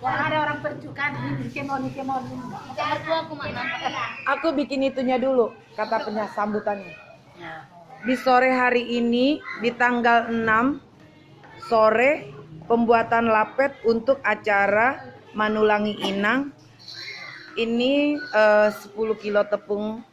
Ada orang percukan ini kemon. Aku bikin itunya dulu, kata sambutannya. Di sore hari ini, di tanggal 6 sore, pembuatan lapet untuk acara Manulangi Inang. Ini 10 kilo tepung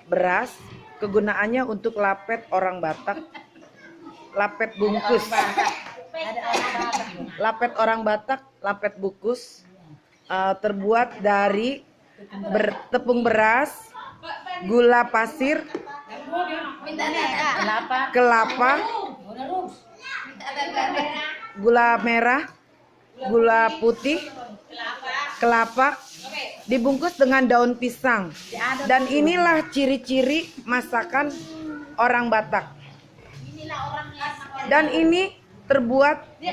beras. Kegunaannya untuk lapet orang Batak. Lapet bungkus. Lapet orang Batak, lapet bungkus. Terbuat dari tepung beras, gula pasir, kelapa, gula merah, gula putih, kelapa, dibungkus dengan daun pisang. Dan inilah ciri-ciri masakan orang Batak. Dan ini terbuat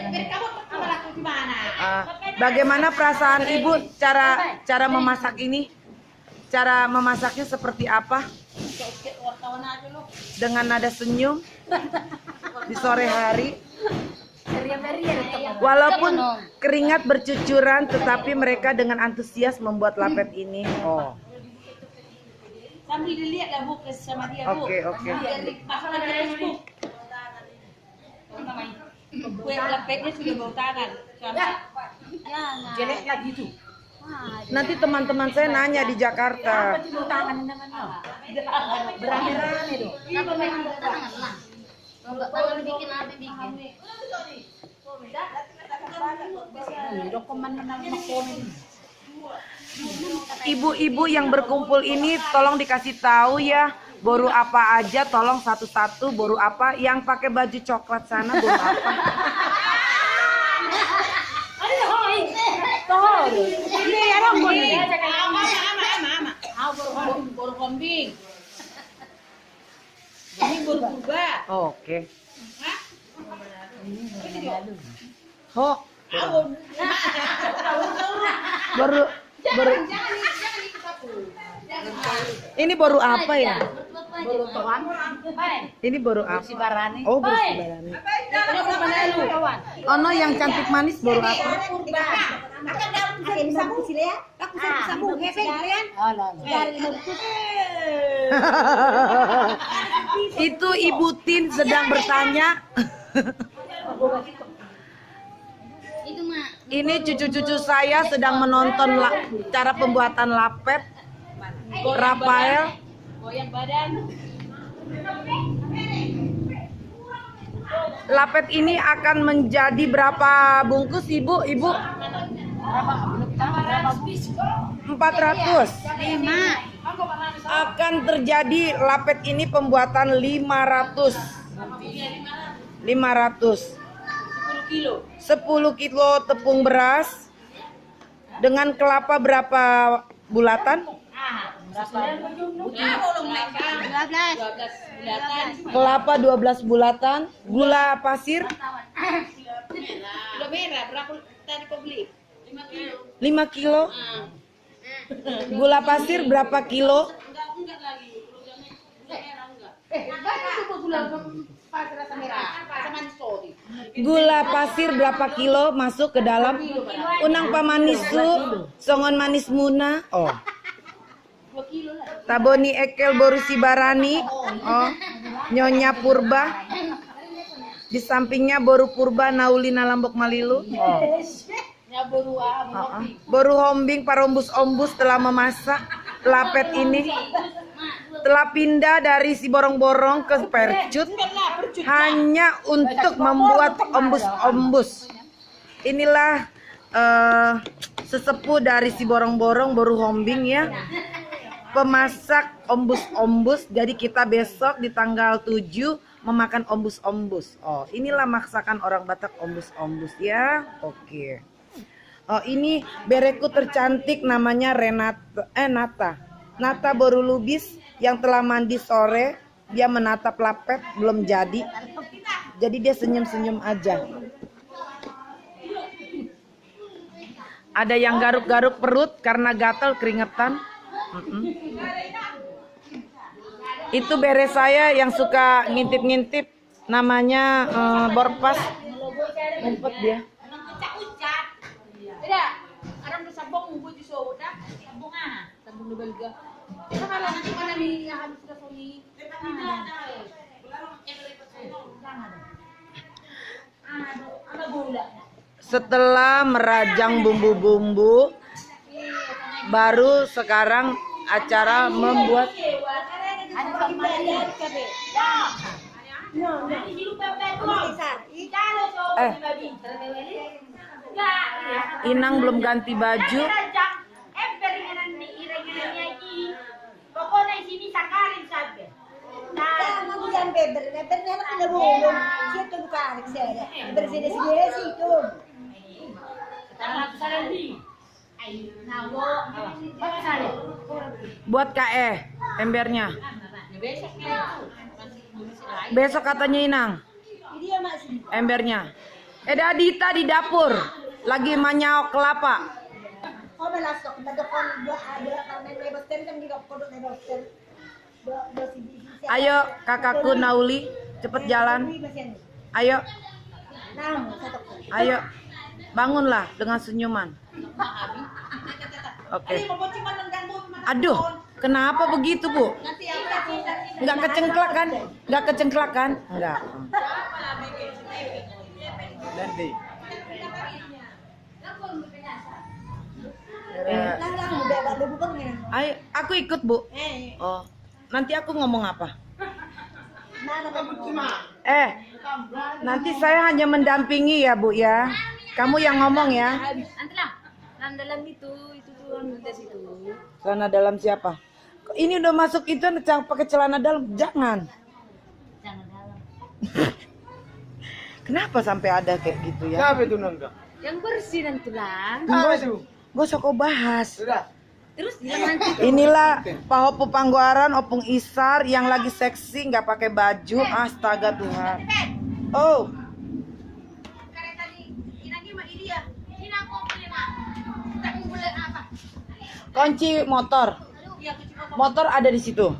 bagaimana perasaan Ibu cara memasak ini? Cara memasaknya seperti apa? Dengan nada senyum di sore hari. Walaupun keringat bercucuran, tetapi mereka dengan antusias membuat lapet ini. Oh. Sambil dilihat Bu sama dia Bu. Oke. Kue lapetnya sudah bau tangan. Jelek lagi itu. Nanti teman-teman saya nanya di Jakarta. Bau tangan berani-rani tuh. Tangan bikin apa bikin? Ibu-ibu yang berkumpul ini tolong dikasih tahu ya, boru apa aja, tolong satu-satu, boru apa yang pakai baju coklat sana, boru apa? Ini orang baru kambing. Ini baru purba. Oke. Oh, baru ini baru apa ya? Baru tohan. Ini baru apa? Sibarani. Oh, baru sibarani. Ono yang cantik manis baru apa? Itu Ibu Tin sedang bertanya. Ini cucu-cucu saya sedang menonton cara pembuatan lapet. Rafael. Goyang badan. Lapet ini akan menjadi berapa bungkus Ibu? 400. Akan terjadi lapet ini pembuatan 500. 10 kilo tepung beras dengan kelapa berapa bulatan? 12 bulatan. Kelapa 12 bulatan, gula pasir Gula merah berapa tadi kau beli? 5 kilo. Gula pasir berapa kilo? Enggak lagi. Gula merah enggak. Rasa merah. Rasa manis sorry. Gula pasir berapa kilo masuk ke dalam unang pamanisu songon manis muna. Oh. 2 kilo lah. Taboni ekel boru sibarani. Oh. Nyonya Purba. Di sampingnya boru Purba naulina lambok malilu. Oh. Ya baru Boru hombing parombus-ombus telah memasak lapet ini. Telah pindah dari si borong-borong ke percut hanya untuk membuat ombus-ombus. Inilah sesepuh dari si borong-borong boru hombing ya, pemasak ombus-ombus. Jadi kita besok di tanggal 7 memakan ombus-ombus. Oh, inilah masakan orang Batak, ombus-ombus ya. Oke. Oh, ini bereku tercantik namanya Nata baru lubis yang telah mandi sore. Dia menatap lapet belum jadi. Jadi dia senyum-senyum aja. Ada yang garuk-garuk perut karena gatal keringetan. Itu bere saya yang suka ngintip-ngintip, namanya Borpas. Ngumpet dia. disowot dah. Sabung sabung belga. Kalau nanti pada ni habis sudah soli. Ada gula. Setelah merajang bumbu-bumbu, baru sekarang acara membuat Inang belum ganti baju. Buat KE embernya. Besok katanya Inang. Embernya. Adita di dapur lagi manyaok kelapa. Ayo kakakku Nauli, cepet jalan. Ayo. Ayo. Bangunlah dengan senyuman. Oke. Aduh, kenapa begitu, Bu? Enggak kecengklak kan? Enggak kecengklak kan? Enggak. Nanti. Ayo, aku ikut, Bu. Oh, nanti aku ngomong apa? Nanti saya hanya mendampingi ya, Bu ya. Kamu yang ngomong ya. Nanti lah. Dalam itu tuh di situ. Celana dalam siapa? Ini udah masuk itu pakai celana dalam, jangan. Jangan dalam. Kenapa sampai ada kayak gitu ya? Siapa itu Nangga? Yang bersih dan tulang. Gak usah kau bahas. Sudah. Terus yang nanti Inilah Pahopu Pangguaran Opung Isar yang lagi seksi nggak pakai baju. Astaga Tuhan. Oh. Kunci motor. Motor ada di situ.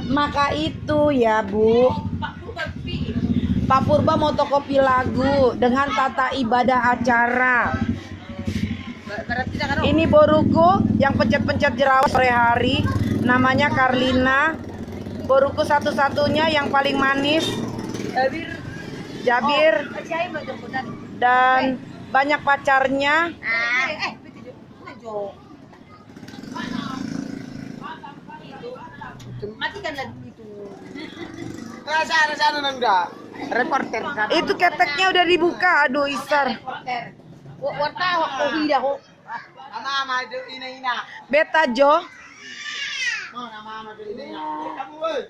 Maka itu ya, Bu. Pak Purba mau fotokopi lagu dengan tata ibadah acara. Ini boruku yang pencet-pencet jerawat sore hari, namanya Karlina. Boruku satu-satunya yang paling manis, Jabir, dan banyak pacarnya. matikan lagi itu. Sana Nangga. Reporter kan. Itu keteknya udah dibuka, aduh Isar. Wartawan kok tidak kok. Nama itu ina. Beta Jo. Nama itu ina. Kamu woi.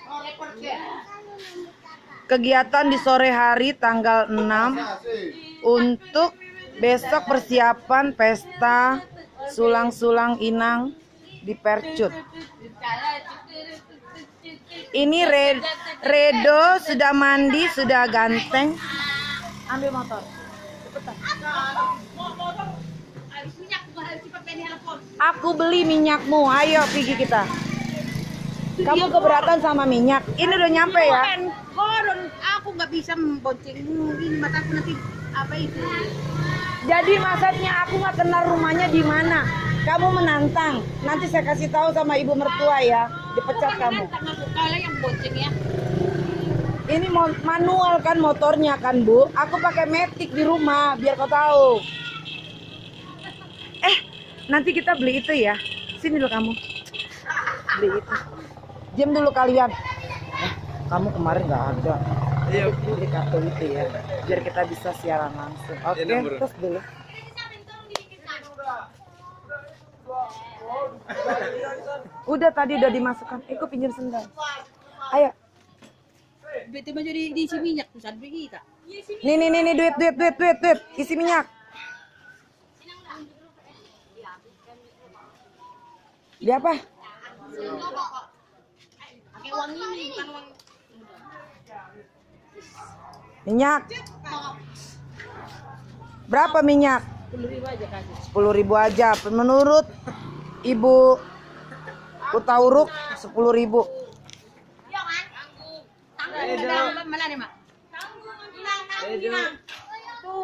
Reporter. Kegiatan di sore hari tanggal 6 untuk besok persiapan pesta sulang-sulang Inang di Percut. Ini Redo sudah mandi, sudah ganteng. Ambil motor. Aku beli minyakmu. Ayo pergi kita. Kamu keberatan sama minyak? Ini udah nyampe ya? Koron, aku nggak bisa membonceng ini mataku nanti apa itu? Jadi maksudnya aku nggak kenal rumahnya di mana. Kamu menantang. Nanti saya kasih tahu sama ibu mertua ya. Dipecat kamu. Kalau yang bonceng ya. Ini manual kan motornya kan, Bu. Aku pakai Matic di rumah biar kau tahu. Nanti kita beli itu ya. Sini dulu kamu. Beli itu. Diam dulu kalian. Kamu kemarin nggak ada. Iya. Beli kartu itu ya. Biar kita bisa siaran langsung. Oke, terus dulu. Udah tadi udah dimasukkan. Aku pinjam sendal. Ayo. Bete mau jadi diisi minyak tuh saat kita. Nih duit. Isi minyak. Di apa? Pakai uang ini bukan uang. Minyak. Berapa minyak? 10.000 aja kasih. 10.000 aja. Menurut Ibu Utauruk 10.000. Mana nih, Mak?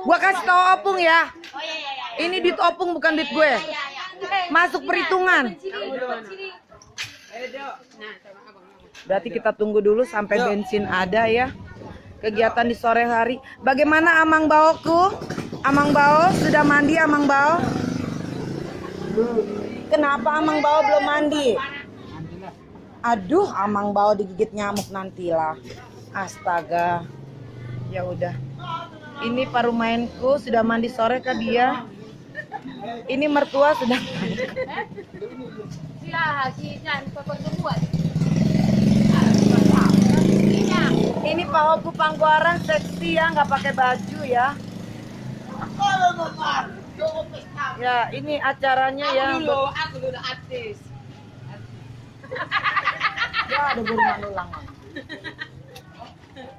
Gua kasih tahu Opung ya. Oh iya. Ini duit opung bukan duit gue. Masuk perhitungan. Berarti kita tunggu dulu sampai bensin ada ya. Kegiatan di sore hari. Bagaimana Amang Baoku? Amang Bao sudah mandi Amang Bao? Kenapa Amang Bao belum mandi? Aduh, Amang Bao digigit nyamuk nantilah. Astaga. Ya udah. Ini parumainku sudah mandi sore kah dia? Ini mertua sudah mandi. Ini Pak Hoku Pangkuaran seksi ya, nggak pakai baju ya. Ya, ini acaranya ya. Aku dulu artis. Ya, ada burung manulang.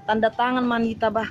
Tanda tangan Manita bah.